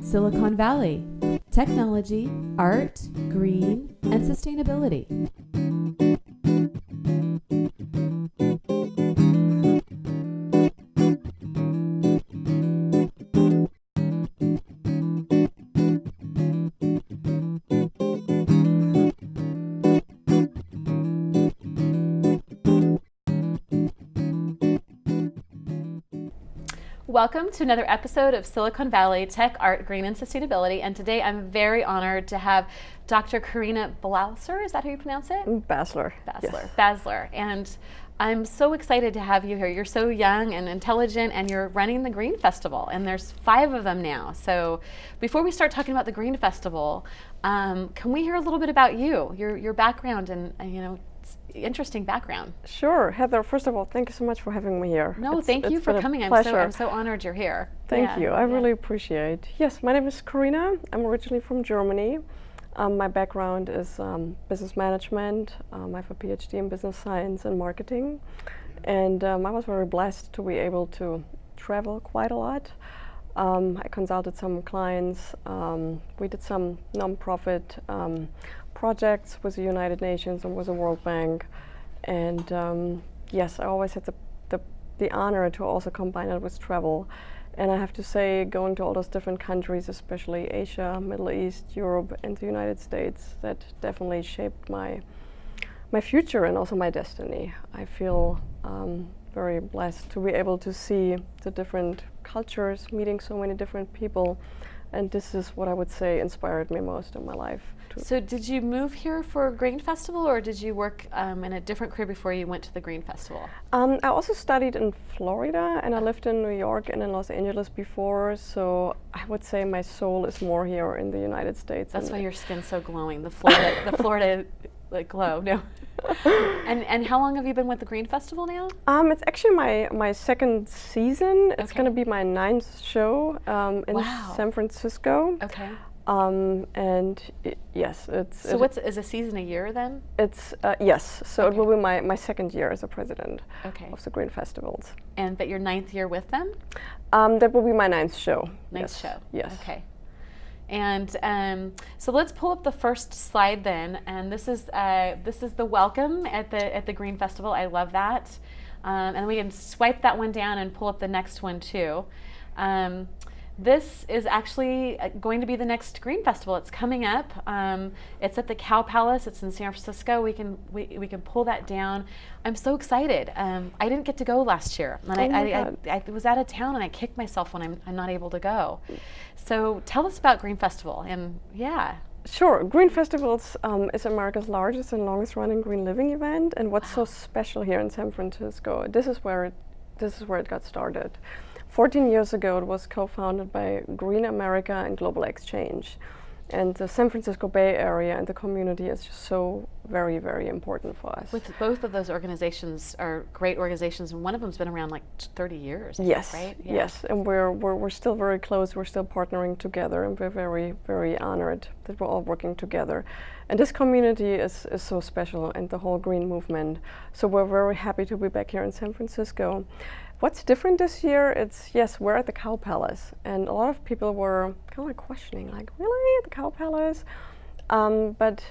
Silicon Valley, technology, art, green, and sustainability. Welcome to another episode of Silicon Valley Tech, Art, Green, and Sustainability. And today I'm very honored to have Dr. Corinna Basler. Is that how you pronounce it? Basler. Basler. Yes. Basler. And I'm so excited to have you here. You're so young and intelligent, and you're running the Green Festival. And there's 5 of them now. So before we start talking about the Green Festival, can we hear a little bit about you, your background, and interesting background? Sure. Heather, first of all, thank you so much for having me here. No, thank you for coming. I'm so honored you're here. Thank you. I really appreciate. Yes, my name is Corinna. I'm originally from Germany. My background is business management. I have a PhD in business science and marketing. And I was very blessed to be able to travel quite a lot. I consulted some clients. We did some nonprofit projects with the United Nations and with the World Bank. And yes, I always had the honor to also combine it with travel. And I have to say, going to all those different countries, especially Asia, Middle East, Europe, and the United States, that definitely shaped my future and also my destiny. I feel very blessed to be able to see the different cultures, meeting so many different people. And this is what I would say inspired me most in my life. So did you move here for Green Festival, or did you work in a different career before you went to the Green Festival? I also studied in Florida, and I lived in New York and in Los Angeles before, so I would say my soul is more here in the United States. That's why your skin's so glowing, the Florida like glow. No. And how long have you been with the Green Festival now? It's actually my second season. It's going to be my 9th show in San Francisco. Okay. And yes, it's... So is a season a year then? It's, yes. So it will be my second year as a president of the Green Festivals. But your 9th year with them? That will be my 9th show. 9th show. Yes. Okay. And so let's pull up the first slide then. And this is the welcome at the Green Festival. I love that. And we can swipe that one down and pull up the next one too. This is actually going to be the next Green Festival. It's coming up. It's at the Cow Palace. It's in San Francisco. We can pull that down. I'm so excited. I didn't get to go last year. And I was out of town, and I kick myself when I'm not able to go. So tell us about Green Festival. And yeah. Sure. Green Festivals is America's largest and longest running green living event. And what's so special here in San Francisco, this is where it got started. 14 years ago, it was co-founded by Green America and Global Exchange. And the San Francisco Bay Area and the community is just so very, very important for us. With both of those organizations are great organizations, and one of them's been around like 30 years. Yes, right? Yeah. Yes, and we're still very close. We're still partnering together, and we're very, very honored that we're all working together. And this community is so special, and the whole green movement. So we're very happy to be back here in San Francisco. What's different this year? It's, yes, we're at the Cow Palace, and a lot of people were kind of like questioning, like, really, the Cow Palace? But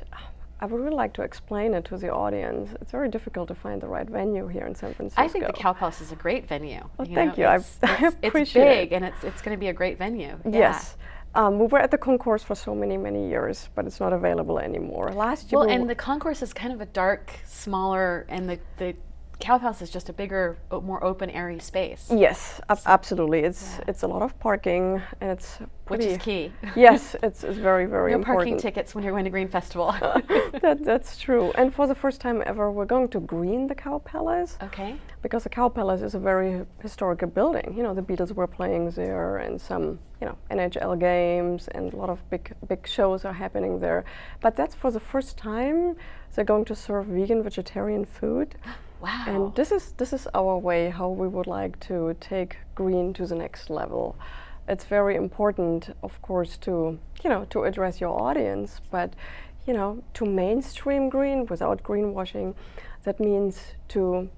I would really like to explain it to the audience. It's very difficult to find the right venue here in San Francisco. I think the Cow Palace is a great venue. Well, thank you. I appreciate it. It's big, and it's going to be a great venue. Yes. Yeah. We were at the concourse for so many, many years, but it's not available anymore. Last year, and the concourse is kind of a dark, smaller, and the Cow Palace is just a bigger, more open, airy space. Yes, absolutely. It's a lot of parking, and it's which is key. Yes, it's very, very important. No parking tickets when you're going to Green Festival. That's true. And for the first time ever, we're going to green the Cow Palace. Okay. Because the Cow Palace is a very historical building. You know, the Beatles were playing there, and some, NHL games, and a lot of big shows are happening there. But that's for the first time they're going to serve vegan, vegetarian food. Wow. And this is our way how we would like to take green to the next level. It's very important, of course, to address your audience, but to mainstream green without greenwashing, that means to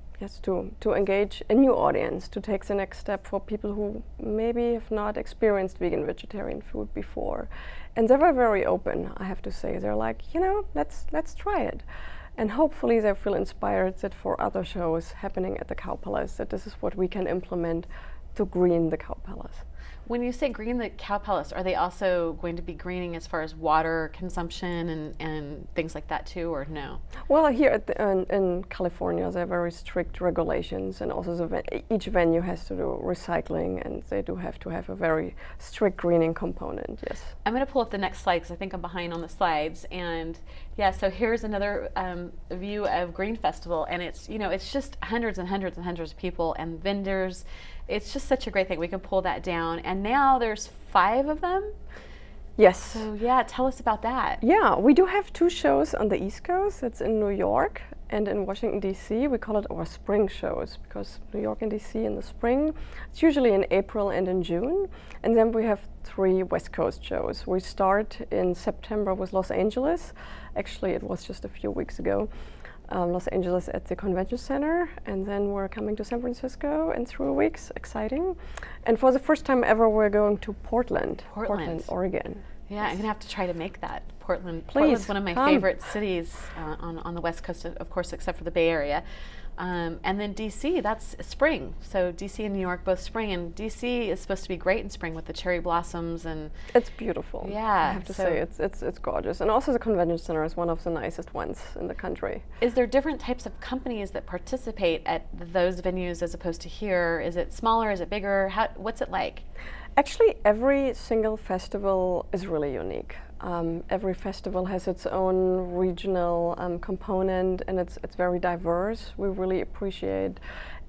to engage a new audience, to take the next step for people who maybe have not experienced vegan vegetarian food before. And they were very open, I have to say. They're like, let's try it. And hopefully they feel inspired that for other shows happening at the Cow Palace, that this is what we can implement to green the Cow Palace. When you say green the Cow Palace, are they also going to be greening as far as water consumption and things like that too, or no? Well, here in California, there are very strict regulations, and also each venue has to do recycling, and they do have to have a very strict greening component, yes. I'm going to pull up the next slide because I think I'm behind on the slides. And yeah, so here's another view of Green Festival, and it's just hundreds and hundreds and hundreds of people and vendors. It's just such a great thing. We can pull that down, and now there's 5 of them. Yes. So yeah, tell us about that. Yeah, we do have 2 shows on the East Coast. It's in New York and in Washington, D.C. We call it our spring shows because New York and D.C. in the spring. It's usually in April and in June. And then we have 3 West Coast shows. We start in September with Los Angeles. Actually, it was just a few weeks ago. Los Angeles at the Convention Center, and then we're coming to San Francisco in 3 weeks. Exciting. And for the first time ever, we're going to Portland, Oregon. Yeah, I'm gonna have to try to make that. Portland's one of my come. favorite cities on the West Coast, of course, except for the Bay Area. And then DC, that's spring. So DC and New York both spring, and DC is supposed to be great in spring with the cherry blossoms and. It's beautiful. Yeah, I have to say it's gorgeous, and also the Convention Center is one of the nicest ones in the country. Is there different types of companies that participate at those venues as opposed to here? Is it smaller? Is it bigger? What's it like? Actually, every single festival is really unique. Every festival has its own regional component, and it's very diverse. We really appreciate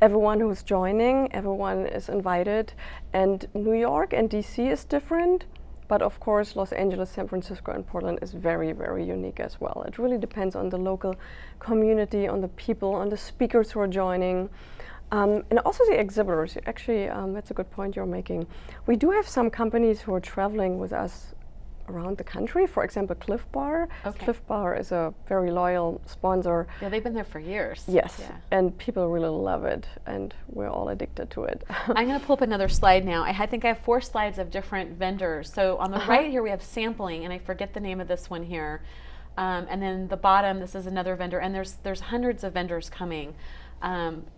everyone who's joining. Everyone is invited, and New York and DC is different, but of course Los Angeles, San Francisco, and Portland is very, very unique as well. It really depends on the local community, on the people, on the speakers who are joining. And also the exhibitors. Actually, that's a good point you're making. We do have some companies who are traveling with us around the country. For example, Cliff Bar. Okay. Cliff Bar is a very loyal sponsor. Yeah, they've been there for years. Yes, yeah. And people really love it, and we're all addicted to it. I'm going to pull up another slide now. I think I have 4 slides of different vendors. So on the right here, we have sampling, and I forget the name of this one here. And then the bottom, this is another vendor, and there's hundreds of vendors coming.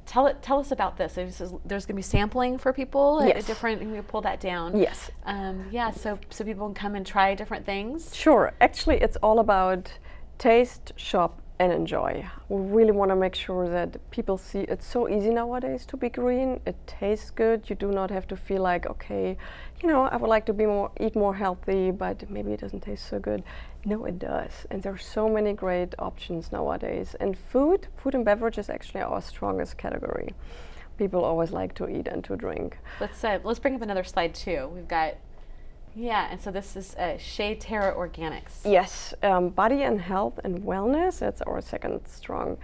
Tell us about this. There's going to be sampling for people yes. at different. And we pull that down. Yes. Yeah. So people can come and try different things. Sure. Actually, it's all about taste, shop, and enjoy. We really want to make sure that people see it's so easy nowadays to be green. It tastes good. You do not have to feel like, okay, I would like to eat more healthy, but maybe it doesn't taste so good. No, it does. And there are so many great options nowadays. And food and beverage is actually our strongest category. People always like to eat and to drink. Let's bring up another slide too. We've got. Yeah, and so this is Shea Terra Organics. Yes, body and health and wellness, that's our second strong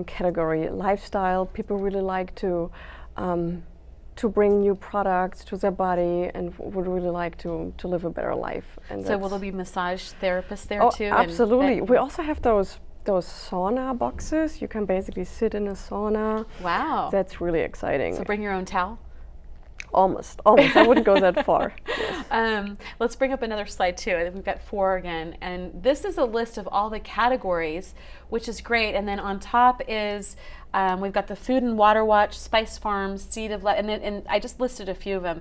category. Lifestyle, people really like to bring new products to their body and would really like to live a better life. And so will there be massage therapists there too? Absolutely. We also have those sauna boxes. You can basically sit in a sauna. Wow. That's really exciting. So bring your own towel? Almost. I wouldn't go that far. Yes. Let's bring up another slide too. We've got 4 again, and this is a list of all the categories, which is great. And then on top is we've got the Food and Water Watch, Spice Farms, Seed of Life, and I just listed a few of them.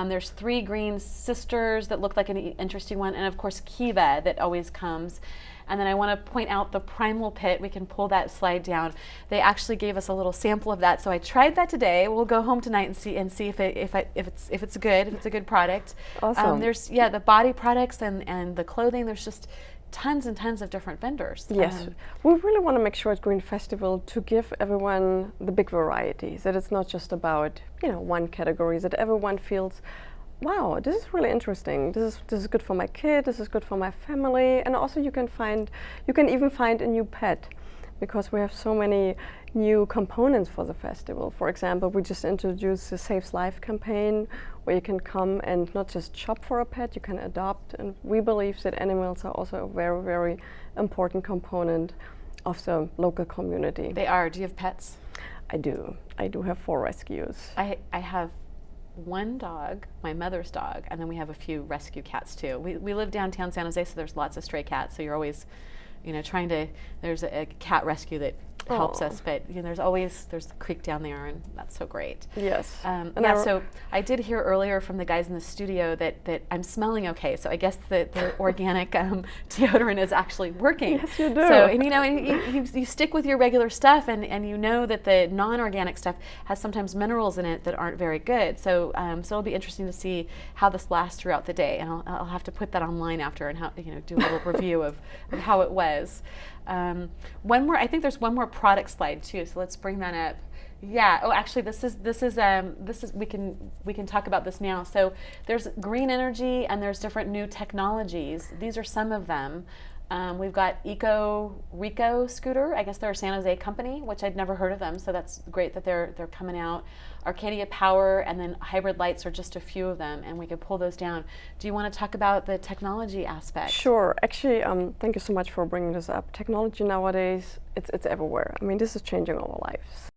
There's 3 Green Sisters that look like an interesting one, and of course Kiva that always comes. And then I want to point out the Primal Pit. We can pull that slide down. They actually gave us a little sample of that, so I tried that today. We'll go home tonight and see if it's a good product. Awesome. There's the body products and the clothing. There's just tons and tons of different vendors. Yes, we really want to make sure at Green Festival to give everyone the big variety. That it's not just about one category. That everyone feels, wow, this is really interesting. This is good for my kid. This is good for my family. And also you can even find a new pet, because we have so many new components for the festival. For example, we just introduced the Saves Life campaign, where you can come and not just shop for a pet, you can adopt. And we believe that animals are also a very, very important component of the local community. They are. Do you have pets? I do. I do have 4 rescues. I have one dog, my mother's dog, and then we have a few rescue cats too. We live downtown San Jose, so there's lots of stray cats. So you're always, trying to. There's a cat rescue that helps us, but there's the creek down there, and that's so great. Yes. So I did hear earlier from the guys in the studio that I'm smelling okay. So I guess the organic deodorant is actually working. Yes, you do. So and you stick with your regular stuff, and you know that the non-organic stuff has sometimes minerals in it that aren't very good. So it'll be interesting to see how this lasts throughout the day, and I'll have to put that online after and do a little review of how it was. I think there's one more product slide too, so let's bring that up. Yeah. Oh, actually, this is we can talk about this now. So there's green energy and there's different new technologies. These are some of them. We've got Rico Scooter. I guess they're a San Jose company, which I'd never heard of them. So that's great that they're coming out. Arcadia Power and then hybrid lights are just a few of them, and we can pull those down. Do you want to talk about the technology aspect? Sure. Actually, thank you so much for bringing this up. Technology nowadays, it's everywhere. I mean, this is changing our lives.